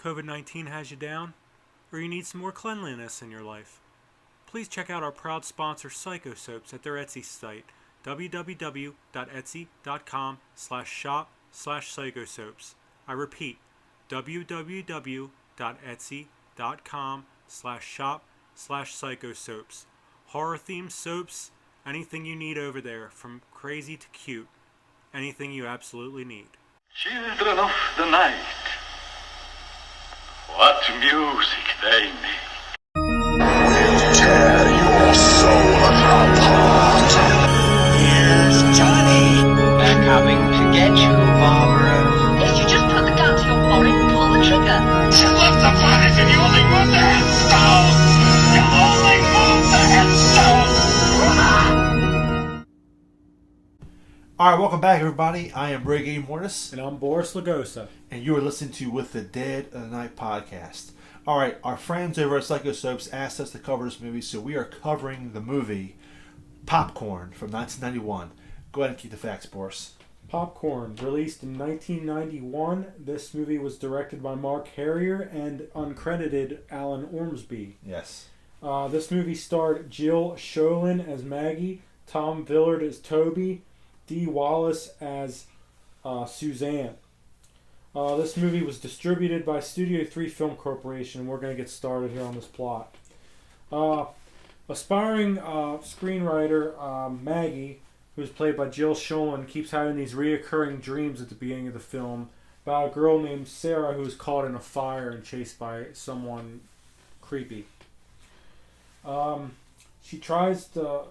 COVID-19 has you down, or you need some more cleanliness in your life, please check out our proud sponsor Psycho Soaps at their Etsy site, www.etsy.com/shop/psychosoaps. I repeat, www.etsy.com/shop/psychosoaps. Horror-themed soaps, anything you need over there, from crazy to cute. Anything you absolutely need. Children of the night, what music they make. Tear your soul apart. Here's Johnny. They're coming to get you, Barbara. If you just put the gun to your forehead and pull the trigger. You left the planet and you only moved the headstone! You only moved the headstone! Alright, welcome back everybody. I am Reggae Mortis. And I'm Boris Lagosa. And you are listening to With the Dead of the Night podcast. Alright, our friends over at Psycho Soaps asked us to cover this movie, so we are covering the movie Popcorn from 1991. Go ahead and keep the facts, Boris. Popcorn, released in 1991. This movie was directed by Mark Harrier and uncredited Alan Ormsby. Yes. This movie starred Jill Sholin as Maggie, Tom Villard as Toby, Dee Wallace as Suzanne. This movie was distributed by Studio 3 Film Corporation. We're going to get started here on this plot. Aspiring screenwriter Maggie, who's played by Jill Sholin, keeps having these reoccurring dreams at the beginning of the film about a girl named Sarah who is caught in a fire and chased by someone creepy. She tries to...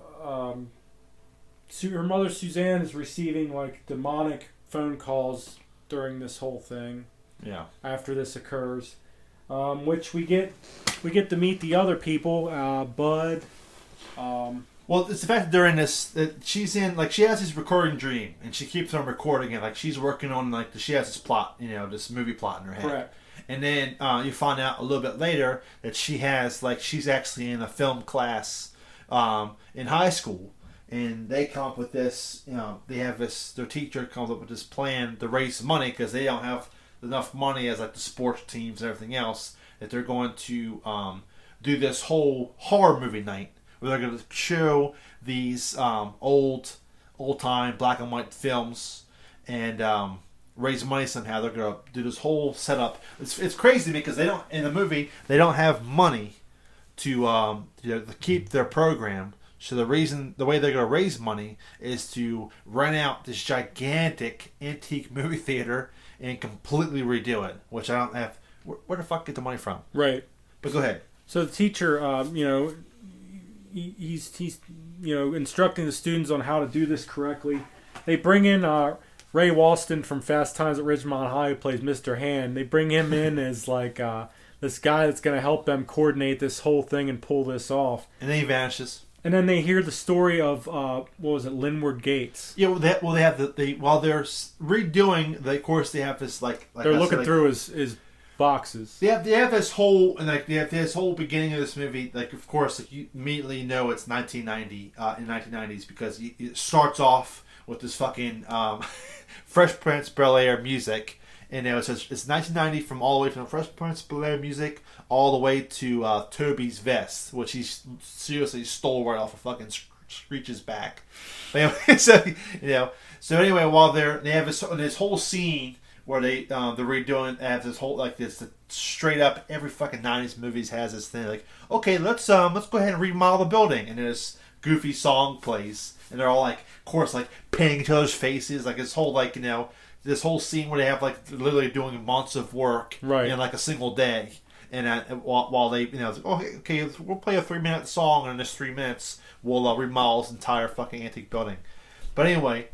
her mother Suzanne is receiving like demonic phone calls during this whole thing. Yeah. After this occurs, which we get to meet the other people, Bud. Well, it's the fact that they're in this. That she's in like she has this recurring dream, and she keeps on recording it. Like she's working on like she has this plot, this movie plot in her head. Correct. And then you find out a little bit later that she's actually in a film class in high school. And they come up with this, they have this, their teacher comes up with this plan to raise money because they don't have enough money as like the sports teams and everything else, that they're going to do this whole horror movie night where they're going to show these old time black and white films and raise money somehow. They're going to do this whole setup. It's crazy because in the movie they don't have money to keep their program. So the way they're going to raise money is to rent out this gigantic antique movie theater and completely redo it, which I don't have. Where the fuck get the money from? Right. But go ahead. So the teacher, he's instructing the students on how to do this correctly. They bring in Ray Walston from Fast Times at Ridgemont High, who plays Mr. Hand. They bring him in as like this guy that's going to help them coordinate this whole thing and pull this off. And then he vanishes. And then they hear the story of Linwood Gates. Yeah, while they're redoing, of course they have this like they're looking through his boxes. They have this whole they have this whole beginning of this movie. Like of course, you immediately know it's 1990 in 1990s because it starts off with this fucking Fresh Prince of Bel-Air music. And it says it's 1990 from all the way from Fresh Prince of Bel-Air music all the way to Toby's vest, which he seriously stole right off of fucking Screech's back. But anyway, so anyway, while they have this whole scene where they're redoing, have this whole like this straight up every fucking 90s movies has this thing like, okay, let's go ahead and remodel the building, and this goofy song plays, and they're all like, of course, like painting each other's faces, like this whole like this whole scene where they have like literally doing months of work in like a single day, and while they okay, we'll play a 3-minute song, and in this 3 minutes we'll remodel this entire fucking antique building. But anyway,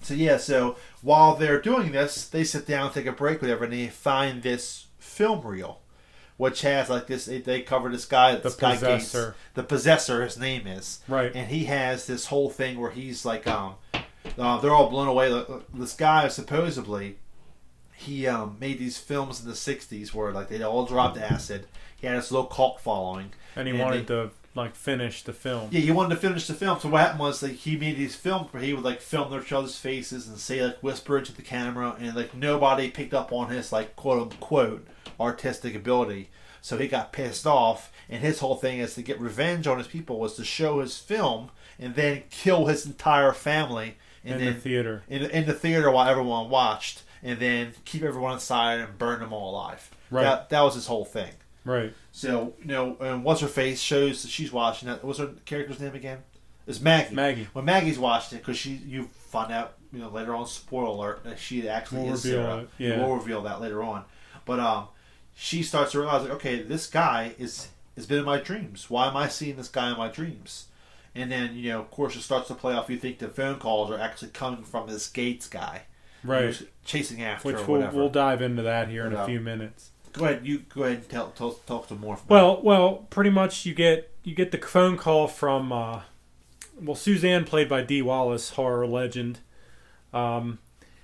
so while they're doing this, they sit down, take a break, whatever, and they find this film reel, which has like this. They cover this guy, the possessor. Gates, the possessor. His name is right, and he has this whole thing where he's like they're all blown away. This guy supposedly he made these films in the 60s where like they all dropped acid. He had this little cult following, and he wanted to like finish the film. Yeah, he wanted to finish the film. So what happened was like he made these films where he would like film each other's faces and say like whisper into the camera, and like nobody picked up on his like quote unquote artistic ability. So he got pissed off, and his whole thing is to get revenge on his people was to show his film and then kill his entire family in the theater. In the theater while everyone watched, and then keep everyone inside and burn them all alive. Right. That was his whole thing. Right. So, and what's her face shows that she's watching that. What's her character's name again? It's Maggie. Maggie. When Maggie's watching it, because you find out, later on, spoiler alert, that she actually is Sarah. We'll reveal that later on. But she starts to realize, like, okay, this guy has been in my dreams. Why am I seeing this guy in my dreams? And then, of course, it starts to play off. You think the phone calls are actually coming from this Gates guy. Right. Who's chasing after her Which or whatever. we'll dive into that here in a few minutes. Go ahead. You go ahead and talk to more. Well, pretty much you get the phone call from Suzanne, played by Dee Wallace, horror legend.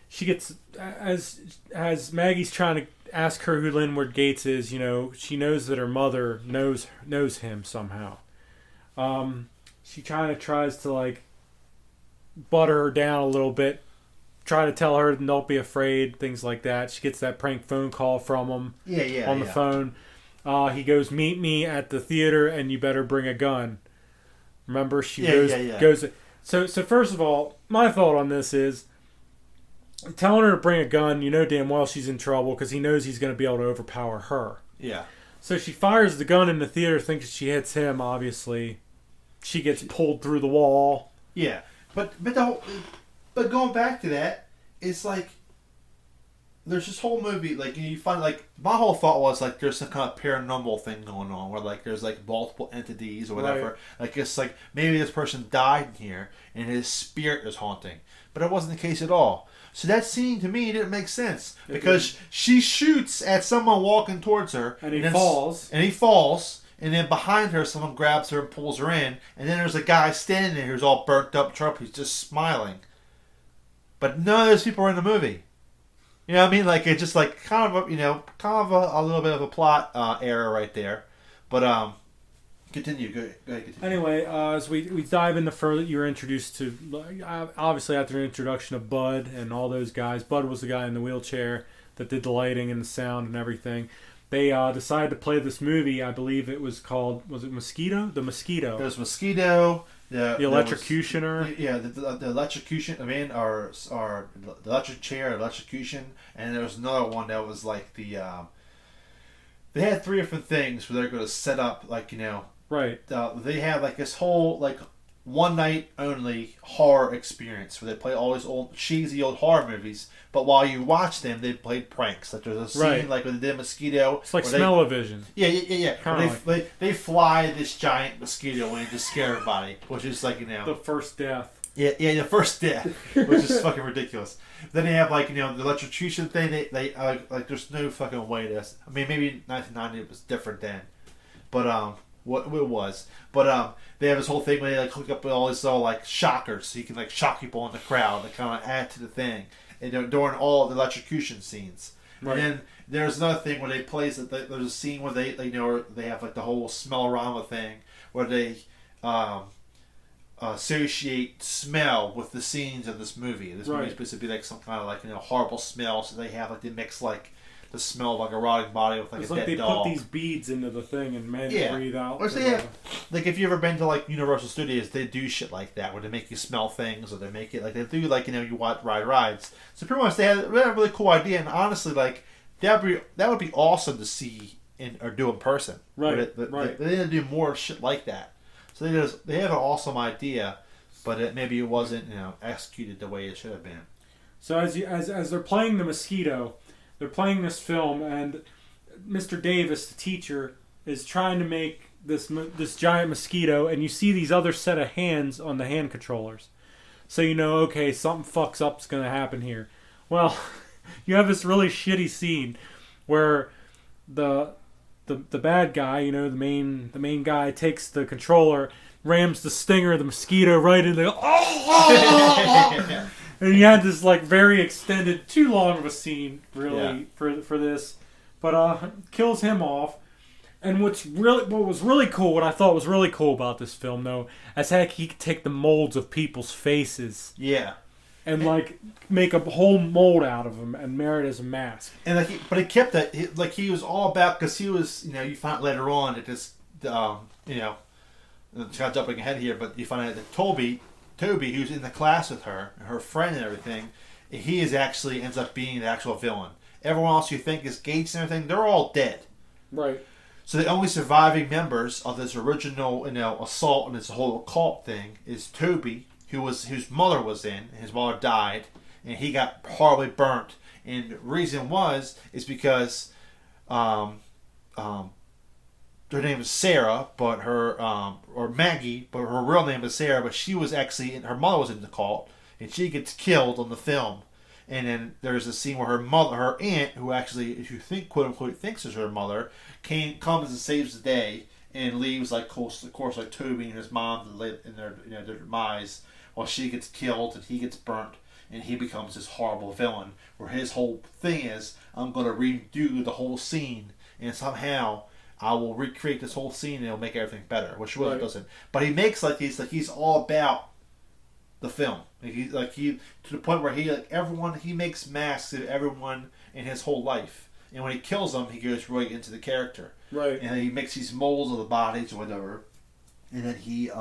She gets as Maggie's trying to ask her who Linwood Gates is. She knows that her mother knows him somehow. She kind of tries to like butter her down a little bit. Try to tell her don't be afraid, things like that. She gets that prank phone call from him on the phone. He goes, meet me at the theater and you better bring a gun. Remember, she goes. So first of all, my thought on this is telling her to bring a gun, damn well she's in trouble because he knows he's going to be able to overpower her. Yeah. So she fires the gun in the theater, thinks she hits him, obviously. She gets pulled through the wall. Yeah. But going back to that, it's like there's this whole movie, like you find like my whole thought was like there's some kind of paranormal thing going on where like there's like multiple entities or whatever. Right. Like it's like maybe this person died in here and his spirit is haunting. But it wasn't the case at all. So that scene to me didn't make sense because she shoots at someone walking towards her and he falls. And then behind her, someone grabs her and pulls her in. And then there's a guy standing there who's all burnt up, Trump, who's just smiling. But none of those people are in the movie. You know what I mean? Like, it's just like kind of a little bit of a plot error right there. But continue. Go ahead. Continue. Anyway, as we dive into further, you're introduced to, obviously after the introduction of Bud and all those guys. Bud was the guy in the wheelchair that did the lighting and the sound and everything. They decided to play this movie. I believe it was called, was it Mosquito? The Mosquito. There's Mosquito. The Electrocutioner. The electrocution. I mean, or the electric chair, electrocution, and there was another one that was like the. They had 3 different things where they're going to set up, like Right. They had like this whole like one night only horror experience where they play all these old cheesy old horror movies, but while you watch them, they played pranks. Like there's a scene like when they did Mosquito. It's like Smell-O-Vision. Yeah. They fly this giant mosquito and just scare everybody, which is like the first death. Yeah, the first death, which is fucking ridiculous. Then they have like the electrocution thing. They like there's no fucking way this. I mean, maybe 1990 it was different then, but what it was. But they have this whole thing where they like hook up with all these like shockers, so you can like shock people in the crowd. They kind of add to the thing, and during all the electrocution scenes. Right. And then there's another thing where they place that there's a scene where they they have like the whole smell-o-rama thing where they associate smell with the scenes of this movie. This movie is supposed to be like some kind of like horrible smell, so they have like they mix like the smell of like a rotting body with like it's a like dead they dog. put these beads into the thing and men breathe out. Or they have, like if you've ever been to like Universal Studios, they do shit like that where they make you smell things or they make it like they do like you watch ride rides. So pretty much they had a really cool idea, and honestly like that would be awesome to see or do in person. Right. They didn't do more shit like that. So they have an awesome idea, but maybe it wasn't executed the way it should have been. So as they're playing the Mosquito, they're playing this film, and Mr. Davis, the teacher, is trying to make this giant mosquito, and you see these other set of hands on the hand controllers. So okay, something fucks up's going to happen here. Well, you have this really shitty scene where the bad guy, the main guy takes the controller, rams the stinger of the mosquito right in the and you had this like very extended, too long of a scene really for this, but kills him off. And what I thought was really cool about this film though, is how he could take the molds of people's faces, and like make a whole mold out of him and wear it as a mask. And but he kept that. He was all about, because he was, you find later on that this, I'm kind of jumping ahead here, but you find out that Toby, who's in the class with her, her friend and everything, he is actually ends up being the actual villain. Everyone else you think is Gates and everything, they're all dead. Right. So the only surviving members of this original, assault and this whole occult thing is Toby, whose mother was in. His mother died, and he got horribly burnt. And the reason is because her name is Sarah, but or Maggie, but her real name is Sarah. But she was actually her mother was in the cult, and she gets killed on the film. And then there's a scene where her aunt, who actually, if you think, quote unquote, thinks is her mother, comes and saves the day and leaves, like, of course, like Toby and his mom to live in their demise, while she gets killed and he gets burnt, and he becomes this horrible villain. Where his whole thing is, I'm going to redo the whole scene, and somehow I will recreate this whole scene and it'll make everything better, which really doesn't. But he makes he's all about the film. He to the point where he makes masks of everyone in his whole life, and when he kills them, he goes right into the character. Right. And he makes these molds of the bodies or whatever, and then he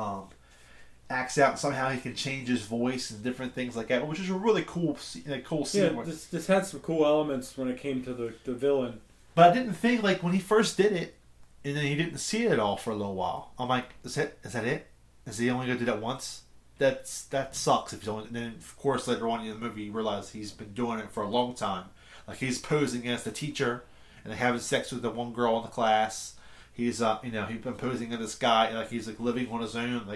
acts out. And somehow he can change his voice and different things like that, which is a really cool scene. Yeah, this had some cool elements when it came to the villain. But I didn't think, when he first did it, and then he didn't see it at all for a little while. I'm like, is that it? Is he only going to do that once? That sucks. If he's only, and then of course later on in the movie you realize he's been doing it for a long time. Like, he's posing as the teacher, and having sex with the one girl in the class. He's he's been posing as this guy, he's living on his own.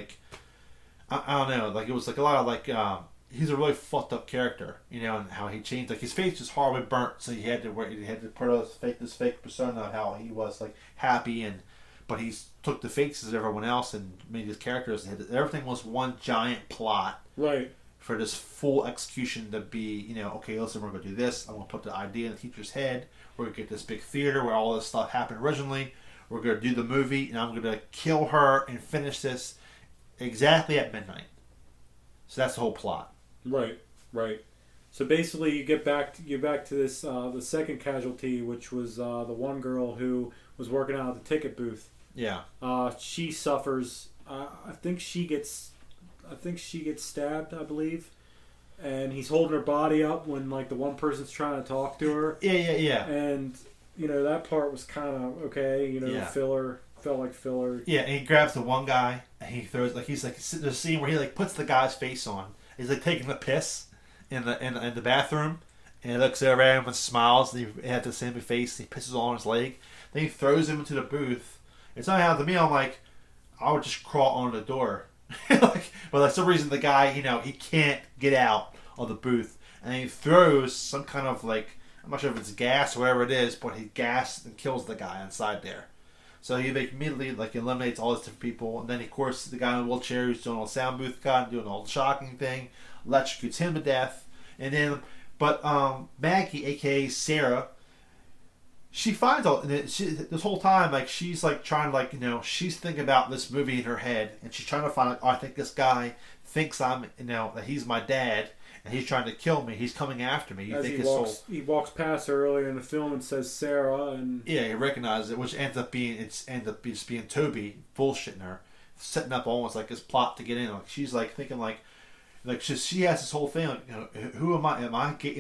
I don't know. It was a lot of he's a really fucked up character, and how he changed. His face was horribly burnt, so he had to put on this fake persona of how he was happy, but he took the fakes as everyone else and made his characters. Everything was one giant plot, right? For this full execution to be, okay, listen, we're going to do this. I'm going to put the idea in the teacher's head. We're going to get this big theater where all this stuff happened originally. We're going to do the movie, and I'm going to kill her and finish this exactly at midnight. So that's the whole plot. Right. So basically, you get back to this the second casualty, which was the one girl who was working out at the ticket booth. Yeah. She suffers. I think she gets stabbed, I believe, and he's holding her body up when the one person's trying to talk to her. Yeah. And that part was kind of okay. Filler. Felt like filler. Yeah, and he grabs the one guy and he throws there's a scene where he puts the guy's face on. He's taking the piss in the bathroom, and he looks over at him and smiles, and he has the same face. And he pisses on his leg. Then he throws him into the booth. And somehow to me, I'm like, I would just crawl on the door. But that's the reason the guy, he can't get out of the booth, and he throws some kind of I'm not sure if it's gas or whatever it is, but he gases and kills the guy inside there. So he immediately eliminates all these different people, and then of course the guy in the wheelchair who's doing all the sound booth guy, doing all the shocking thing, electrocutes him to death. And then, but Maggie, aka Sarah, she finds out this whole time she's trying she's thinking about this movie in her head, and she's trying to find I think this guy thinks I'm that he's my dad. And he's trying to kill me. He's coming after me. He walks past her earlier in the film and says Sarah, and he recognizes it, which ends up being being Toby bullshitting her, setting up almost his plot to get in. She's thinking she has this whole thing. Who am I? Am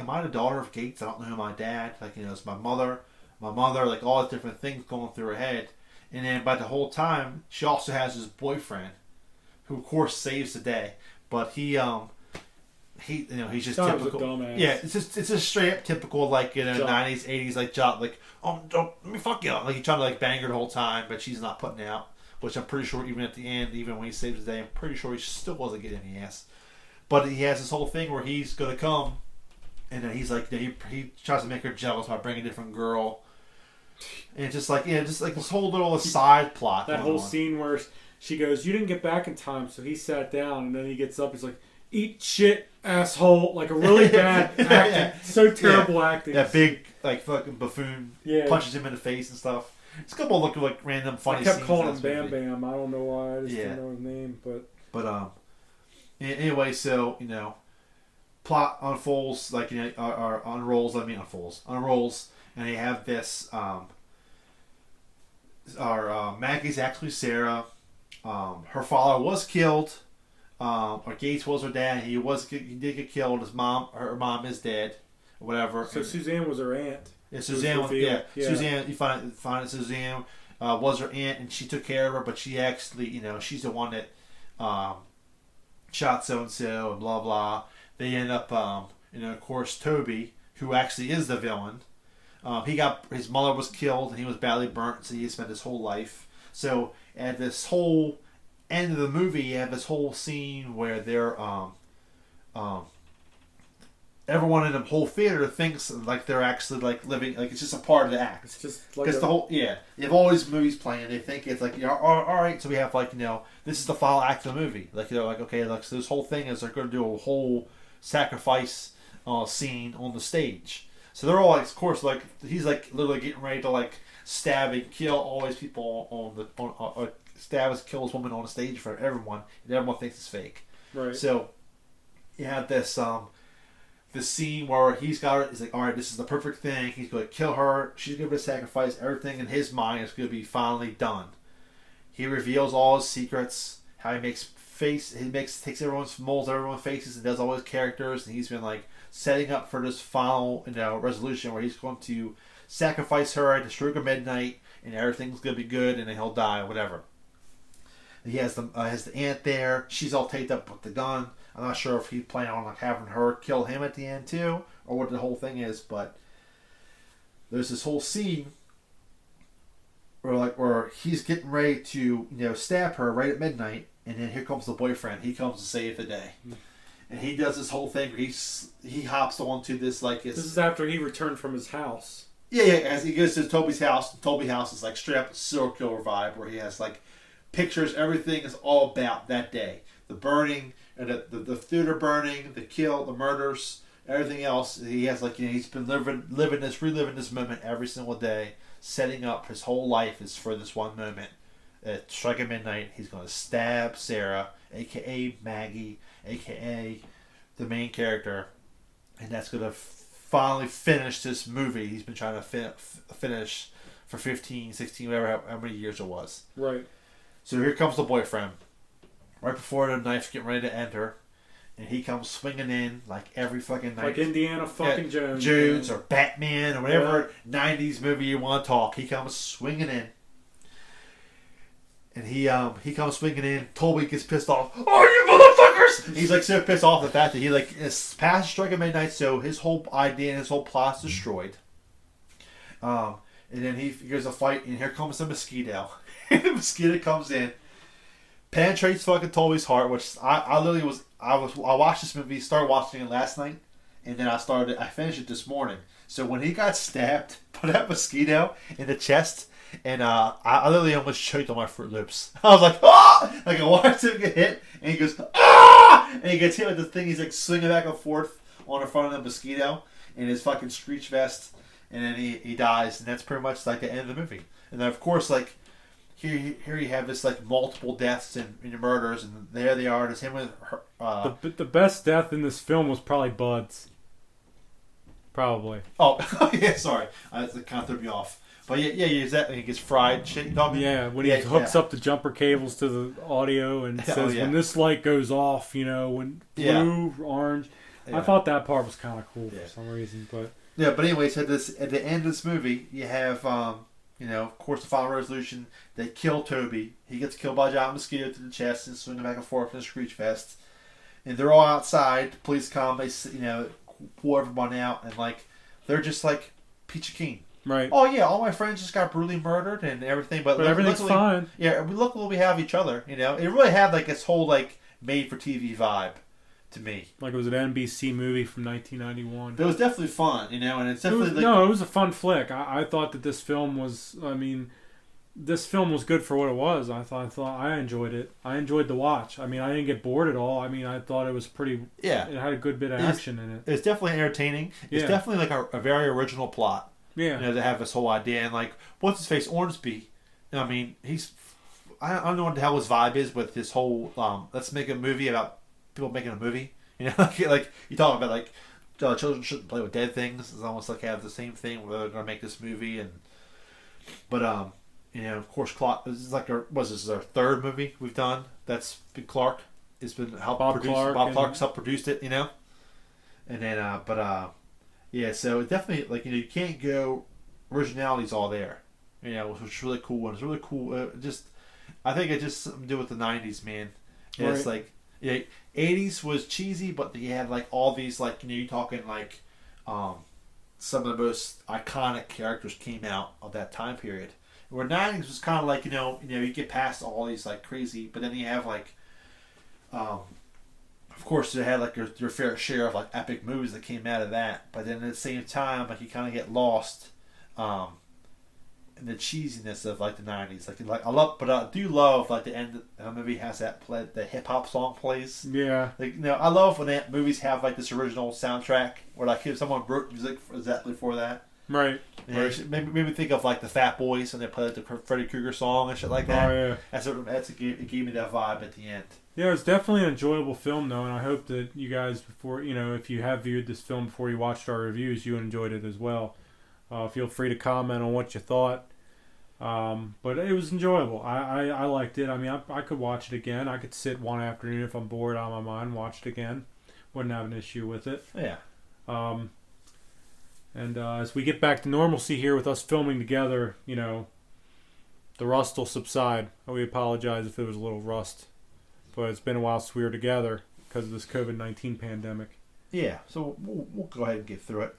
I the daughter of Gates? I don't know who my dad. It's my mother. All these different things going through her head. And then by the whole time, she also has this boyfriend, who of course saves the day, but he's just typical. Dumbass. Yeah, it's just straight up typical 90s, 80s job don't let me fuck you. He's trying to bang her the whole time, but she's not putting out. Which I'm pretty sure even at the end, even when he saves the day, I'm pretty sure he still wasn't getting any ass. But he has this whole thing where he's gonna come, and then he's he tries to make her jealous by bringing a different girl, and just this whole little side plot. That whole scene where she goes, "You didn't get back in time," so he sat down, and then he gets up. He's like, "Eat shit, asshole!" A really bad acting, so terrible acting. That big fucking buffoon punches him in the face and stuff. It's a couple of random funny. I kept scenes calling in him this Bam movie. Bam. I don't know why. I just didn't know his name, but anyway, so plot unfolds, like, you know, or unrolls. I mean, unrolls, and they have this. Maggie's actually Sarah. Her father was killed. Or Gates was her dad. He did get killed. Her mom is dead, or whatever. So Suzanne was her aunt. Yeah, Suzanne was, Suzanne. You find that Suzanne was her aunt, and she took care of her. But she actually, you know, she's the one that shot so and so, and blah blah. They end up, you know, of course, Toby, who actually is the villain. His mother was killed, and he was badly burnt, so he spent his whole life. So at this whole end of the movie, you have this whole scene where they're everyone in the whole theater thinks like they're actually like living, like it's just a part of the act. It's just like because the whole you have all these movies playing, they think it's like, all right, so we have like, you know, this is the final act of the movie. Like, they're like, okay, like, so this whole thing is they're going to do a whole sacrifice scene on the stage. So they're all like, of course, like he's like literally getting ready to like stab and kill all these people kill this woman on the stage for everyone, and everyone thinks it's fake. Right. So you have this scene where he's like, all right, this is the perfect thing. He's going to kill her. She's going to sacrifice. Everything in his mind is going to be finally done. He reveals all his secrets. How he takes molds everyone's faces and does all his characters. And he's been like setting up for this final, you know, resolution where he's going to sacrifice her at the stroke of midnight, and everything's going to be good, and then he'll die or whatever. He has the aunt there. She's all taped up with the gun. I'm not sure if he's planning on like having her kill him at the end too, or what the whole thing is. But there's this whole scene where he's getting ready to, you know, stab her right at midnight, and then here comes the boyfriend. He comes to save the day, and he does this whole thing where he hops onto this like this is after he returned from his house. Yeah. As he goes to Toby's house, Toby's house is like straight up serial killer vibe, where he has like pictures. Everything is all about that day, the burning. And the theater burning, the kill, the murders, everything else. He has like, you know, he's been reliving this moment every single day, setting up his whole life is for this one moment. At strike at midnight, he's going to stab Sarah, aka Maggie, aka the main character, and that's going to finally finish this movie he's been trying to finish for 15, 16, whatever, how many years it was. Right. So here comes the boyfriend. Right before the knife's getting ready to enter, and he comes swinging in like every fucking night. Like Indiana fucking Jones. Jones or Batman or whatever 90s movie you want to talk. He comes swinging in. And he comes swinging in. Toby gets pissed off. Oh, you motherfuckers! He's like so pissed off the fact that he like is past strike at midnight, so his whole idea and his whole plot's destroyed. And then he goes to fight, and here comes the mosquito. And the mosquito comes in. Penetrates fucking Toby's heart, which I watched this movie, started watching it last night, and then I finished it this morning. So when he got stabbed by that mosquito in the chest, and I literally almost choked on my Fruit Loops. I was like, ah! Like I watched him get hit, and he goes, ah! And he gets hit with the thing. He's like swinging back and forth on the front of the mosquito in his fucking screech vest, and then he dies, and that's pretty much like the end of the movie. And then of course, like, Here you have this like multiple deaths and murders, and there they are. There's him with her. The best death in this film was probably Bud's. Probably. Oh yeah, sorry, that kind of threw me off. But yeah, he gets fried shit. Yeah, when he hooks up the jumper cables to the audio and says, when this light goes off, you know, when blue, orange. Yeah. I thought that part was kind of cool for some reason, but but anyways, at the end of this movie, you have. You know, of course, the final resolution, they kill Toby. He gets killed by a giant mosquito to the chest and swinging back and forth in a screech vest. And they're all outside. The police come. They, you know, pull everyone out. And, like, they're just, like, peachy keen. Right. Oh, yeah, all my friends just got brutally murdered and everything. But everything's fine. Yeah, luckily we have each other, you know. It really had, like, this whole, like, made-for-TV vibe to me. Like it was an NBC movie from 1991. But it was definitely fun, you know, and it's definitely... it was a fun flick. I thought that this film was, this film was good for what it was. I thought I enjoyed it. I enjoyed the watch. I didn't get bored at all. I thought it was pretty... Yeah. It had a good bit of action in it. It's definitely entertaining. It's definitely like a very original plot. Yeah. You know, to have this whole idea. And like, what's his face? Ormsby. He's... I don't know what the hell his vibe is with this whole... let's make a movie about people making a movie. You know, like you talk about like children shouldn't play with dead things. It's almost like have the same thing where they're going to make this movie, but you know, of course, Clark. This is like this is our third movie we've done. That's been Clark. It's been helped Bob produce. Clark Bob and- Clark's helped produced it. You know, and then yeah. So it definitely like you can't go originality's all there. You know, which is really cool. And it's really cool. I think it just something to do with the '90s, man. And It's Right. like, yeah, '80s was cheesy, but you had like all these like you're talking like, some of the most iconic characters came out of that time period. Where '90s was kind of like you get past all these like crazy, but then you have like, of course they had like your fair share of like epic movies that came out of that. But then at the same time, like you kind of get lost. And the cheesiness of like the '90s, I do love like the end. The movie has the hip hop song plays. Yeah. Like I love when movies have like this original soundtrack where like if someone wrote music exactly for that. Right. You know, maybe think of like the Fat Boys when they played the Freddy Krueger song and shit like that. Oh yeah. It gave me that vibe at the end. Yeah, it's definitely an enjoyable film, though, and I hope that you guys, before if you have viewed this film before you watched our reviews, you enjoyed it as well. Feel free to comment on what you thought. But it was enjoyable. I liked it. I mean, I could watch it again. I could sit one afternoon if I'm bored out of my mind, watch it again. Wouldn't have an issue with it. Yeah. And as we get back to normalcy here with us filming together, the rust will subside. We apologize if it was a little rust. But it's been a while since we were together because of this COVID-19 pandemic. Yeah, so we'll go ahead and get through it.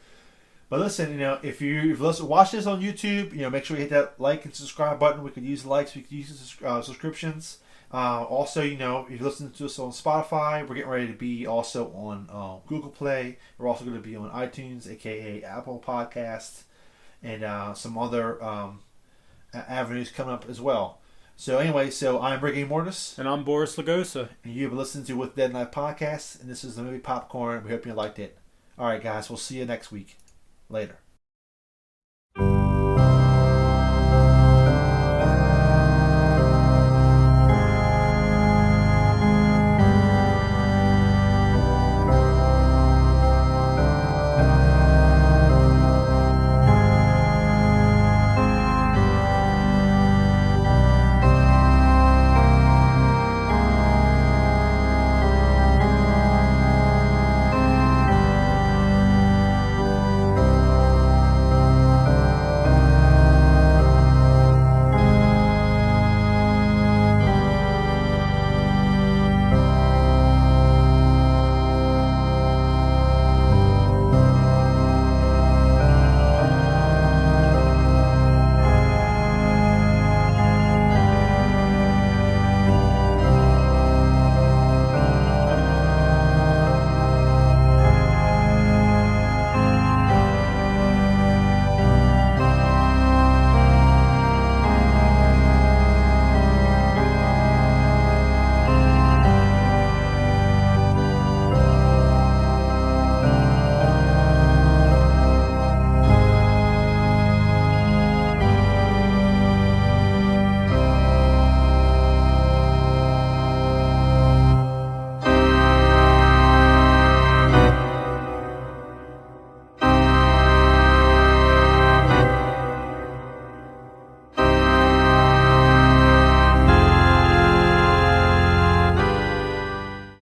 But listen, if you've watched this on YouTube, make sure you hit that like and subscribe button. We could use the likes, we could use the subscriptions. Also, if you're listening to us on Spotify, we're getting ready to be also on Google Play. We're also going to be on iTunes, aka Apple Podcasts, and some other avenues coming up as well. So anyway, I'm Ricky Mortis. And I'm Boris Lagosa. And you've been listening to With Dead Night Podcast, and this is the movie Popcorn. We hope you liked it. All right, guys, we'll see you next week. Later.